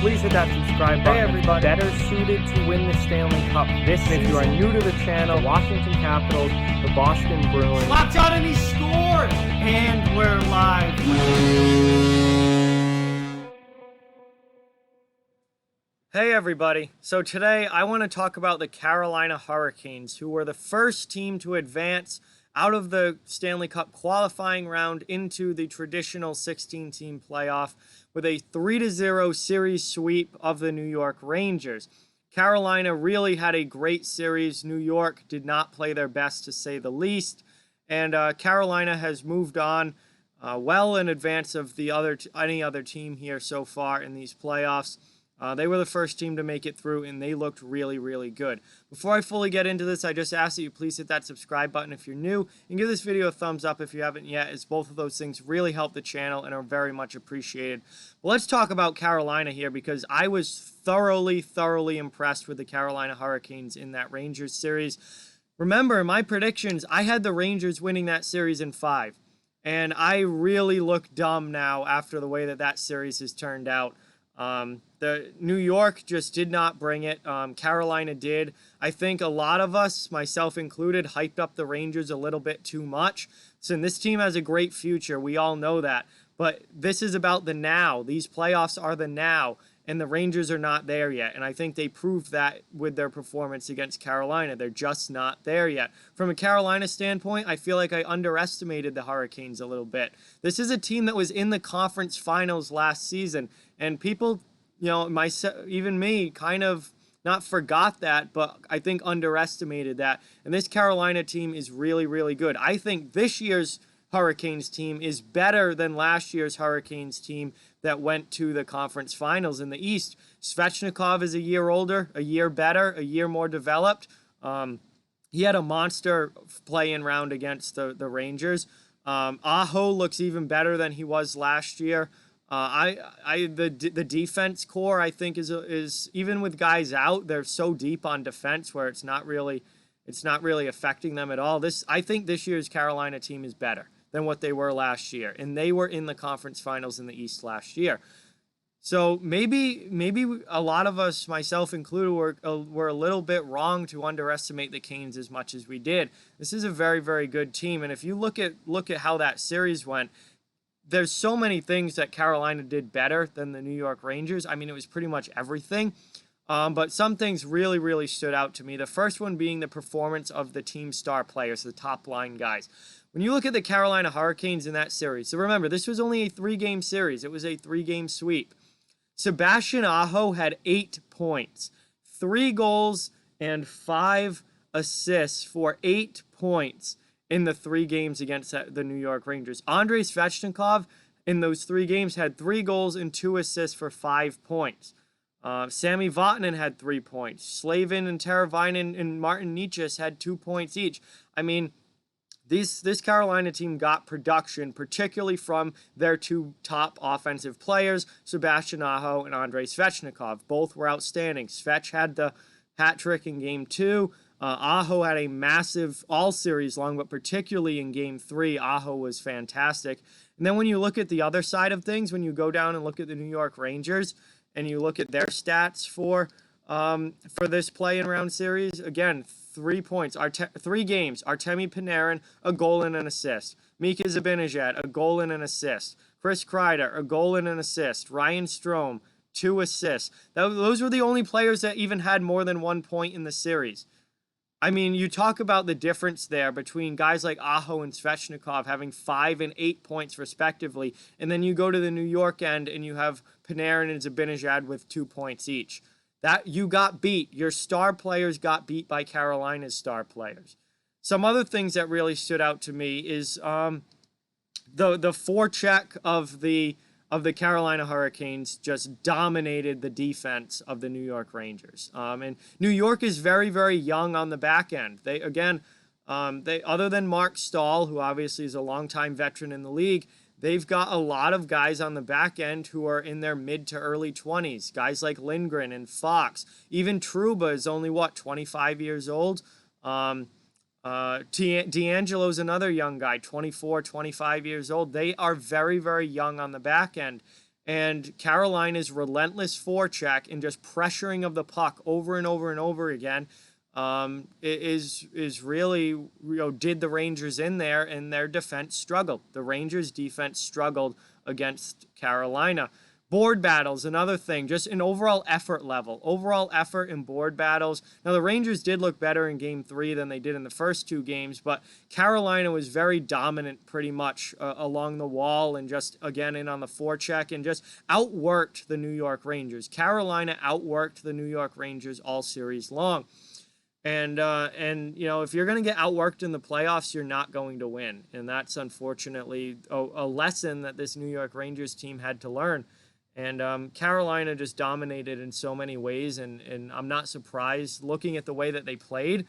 please hit that subscribe button. Hey everybody, better suited to win the Stanley Cup this season. If you are new to the channel, Washington Capitals, the Boston Bruins. Locked on and he scored! And we're live. Hey everybody, so today I want to talk about the Carolina Hurricanes, who were the first team to advance out of the Stanley Cup qualifying round into the traditional 16-team playoff with a 3-0 series sweep of the New York Rangers. Carolina really had a great series. New York did not play their best, to say the least, and Carolina has moved on well in advance of the any other team here so far in these playoffs. They were the first team to make it through, and they looked really, really good. Before I fully get into this, I just ask that you please hit that subscribe button if you're new, and give this video a thumbs up if you haven't yet, as both of those things really help the channel and are very much appreciated. But let's talk about Carolina here, because I was thoroughly impressed with the Carolina Hurricanes in that Rangers series. Remember, in my predictions, I had the Rangers winning that series in 5, and I really look dumb now after the way that series has turned out. The New York just did not bring it. Carolina did. I think a lot of us, myself included, hyped up the Rangers a little bit too much. So this team has a great future. We all know that. But this is about the now. These playoffs are the now, and the Rangers are not there yet. And I think they proved that with their performance against Carolina. They're just not there yet. From a Carolina standpoint, I feel like I underestimated the Hurricanes a little bit. This is a team that was in the conference finals last season, and people, you know, even me, kind of not forgot that, but I think underestimated that. And this Carolina team is really, really good. I think this year's Hurricanes team is better than last year's Hurricanes team that went to the conference finals in the East. Svechnikov is a year older, a year better, a year more developed. He had a monster play-in round against the Rangers. Aho looks even better than he was last year. The defense core, I think, is even with guys out, they're so deep on defense where it's not really affecting them at all. I think this year's Carolina team is better than what they were last year, and they were in the conference finals in the East last year. So maybe a lot of us, myself included, were a little bit wrong to underestimate the Canes as much as we did. This is a very, very good team, and if you look at how that series went, there's so many things that Carolina did better than the New York Rangers. I mean, it was pretty much everything. But some things really, really stood out to me. The first one being the performance of the team star players, the top line guys. When you look at the Carolina Hurricanes in that series, so remember, this was only a 3-game series. It was a 3-game sweep. Sebastian Aho had 8 points, 3 goals, and 5 assists for 8 points in the 3 games against the New York Rangers. Andrei Svechnikov in those 3 games had 3 goals and 2 assists for 5 points. Sami Vatanen had 3 points. Slavin and Teravainen and Martin Necas had 2 points each. I mean, this Carolina team got production, particularly from their 2 top offensive players, Sebastian Aho and Andrei Svechnikov. Both were outstanding. Svech had the hat trick in Game 2. Aho had a massive all-series long, but particularly in Game 3, Aho was fantastic. And then when you look at the other side of things, when you go down and look at the New York Rangers, and you look at their stats for this play-in round series, again, 3 points, 3 games. Artemi Panarin, a goal and an assist. Mika Zibanejad, a goal and an assist. Chris Kreider, a goal and an assist. Ryan Strome, 2 assists. Those were the only players that even had more than 1 point in the series. I mean, you talk about the difference there between guys like Aho and Svechnikov having 5 and 8 points respectively, and then you go to the New York end and you have Panarin and Zibanejad with 2 points each. That you got beat. Your star players got beat by Carolina's star players. Some other things that really stood out to me is the forecheck of the Carolina Hurricanes just dominated the defense of the New York Rangers. And New York is very, very young on the back end. They other than Mark Stahl, who obviously is a longtime veteran in the league, they've got a lot of guys on the back end who are in their mid to early 20s. Guys like Lindgren and Fox. Even Trouba is only, 25 years old? D'Angelo's another young guy, 24, 25 years old. They are very, very young on the back end. And Carolina's relentless forecheck and just pressuring of the puck over and over and over again is really, did the Rangers in there, and their defense struggled. The Rangers' defense struggled against Carolina. Board battles, another thing, just an overall effort level. Overall effort in board battles. Now, the Rangers did look better in Game 3 than they did in the first 2 games, but Carolina was very dominant pretty much along the wall and just, again, in on the forecheck and just outworked the New York Rangers. Carolina outworked the New York Rangers all series long. And if you're going to get outworked in the playoffs, you're not going to win. And that's unfortunately a lesson that this New York Rangers team had to learn. And Carolina just dominated in so many ways, and I'm not surprised, looking at the way that they played,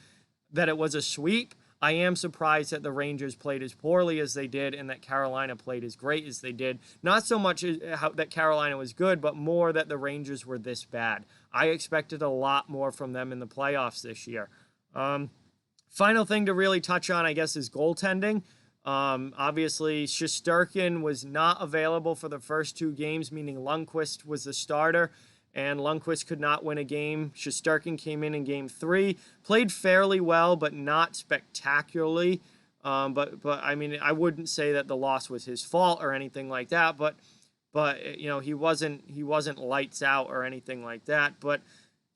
that it was a sweep. I am surprised that the Rangers played as poorly as they did and that Carolina played as great as they did. Not so much that Carolina was good, but more that the Rangers were this bad. I expected a lot more from them in the playoffs this year. Final thing to really touch on, I guess, is goaltending. Obviously, Shesterkin was not available for the first 2 games, meaning Lundqvist was the starter, and Lundqvist could not win a game. Shesterkin came in Game 3, played fairly well, but not spectacularly. But I mean, I wouldn't say that the loss was his fault or anything like that. But he wasn't lights out or anything like that. But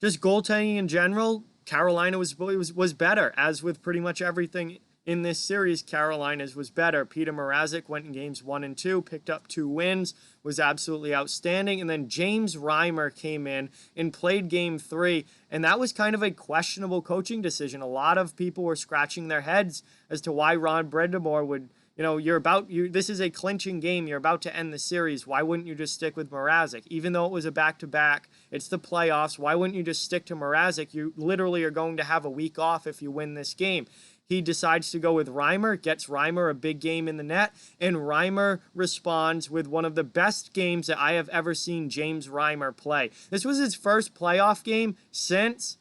just goaltending in general, Carolina was better, as with pretty much everything in this series. Carolina's was better. Peter Mrazek went in Games 1 and 2, picked up 2 wins, was absolutely outstanding. And then James Reimer came in and played Game 3, and that was kind of a questionable coaching decision. A lot of people were scratching their heads as to why Rod Brind'Amour would, this is a clinching game. You're about to end the series. Why wouldn't you just stick with Mrazek? Even though it was a back-to-back, it's the playoffs. Why wouldn't you just stick to Mrazek? You literally are going to have a week off if you win this game. He decides to go with Reimer, gets Reimer a big game in the net, and Reimer responds with one of the best games that I have ever seen James Reimer play. This was his first playoff game since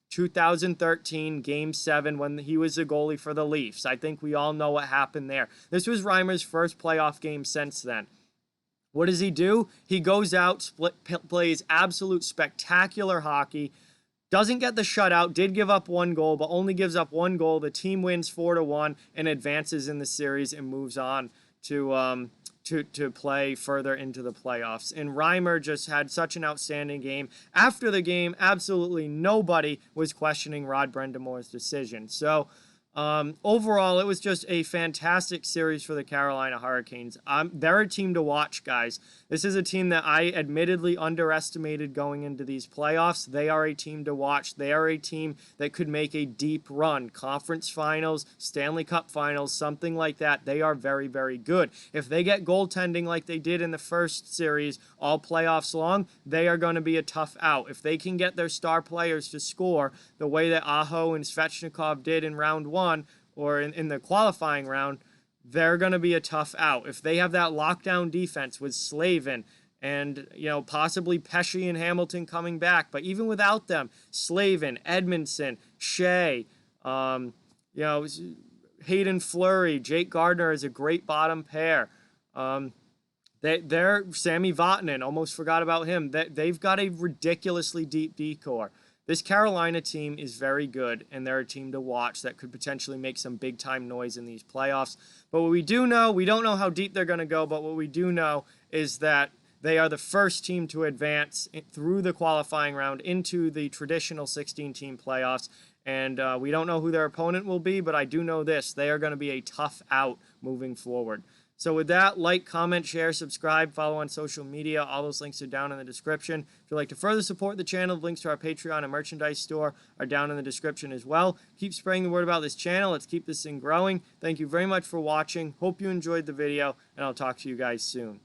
2013, Game 7, when he was the goalie for the Leafs. I think we all know what happened there. This was Reimer's first playoff game since then. What does he do? He goes out, plays absolute spectacular hockey, doesn't get the shutout, did give up 1 goal, but only gives up 1 goal. The team wins 4-1 and advances in the series and moves on to play further into the playoffs. And Reimer just had such an outstanding game. After the game, absolutely nobody was questioning Rod Brind'Amour's decision. So overall, it was just a fantastic series for the Carolina Hurricanes. They're a team to watch, guys. This is a team that I admittedly underestimated going into these playoffs. They are a team to watch. They are a team that could make a deep run. Conference finals, Stanley Cup finals, something like that. They are very, very good. If they get goaltending like they did in the first series, all playoffs long, they are going to be a tough out. If they can get their star players to score the way that Aho and Svechnikov did in round 1 or in the qualifying round, they're going to be a tough out. If they have that lockdown defense with Slavin and, possibly Pesce and Hamilton coming back, but even without them, Slavin, Edmondson, Shea, Hayden Fleury, Jake Gardiner is a great bottom pair. They're Sammy Vatanen, almost forgot about him. They've got a ridiculously deep D-core. This Carolina team is very good, and they're a team to watch that could potentially make some big-time noise in these playoffs. But what we do know, we don't know how deep they're going to go, but what we do know is that they are the first team to advance through the qualifying round into the traditional 16-team playoffs. And we don't know who their opponent will be, but I do know this. They are going to be a tough out moving forward. So with that, like, comment, share, subscribe, follow on social media. All those links are down in the description. If you'd like to further support the channel, the links to our Patreon and merchandise store are down in the description as well. Keep spreading the word about this channel. Let's keep this thing growing. Thank you very much for watching. Hope you enjoyed the video, and I'll talk to you guys soon.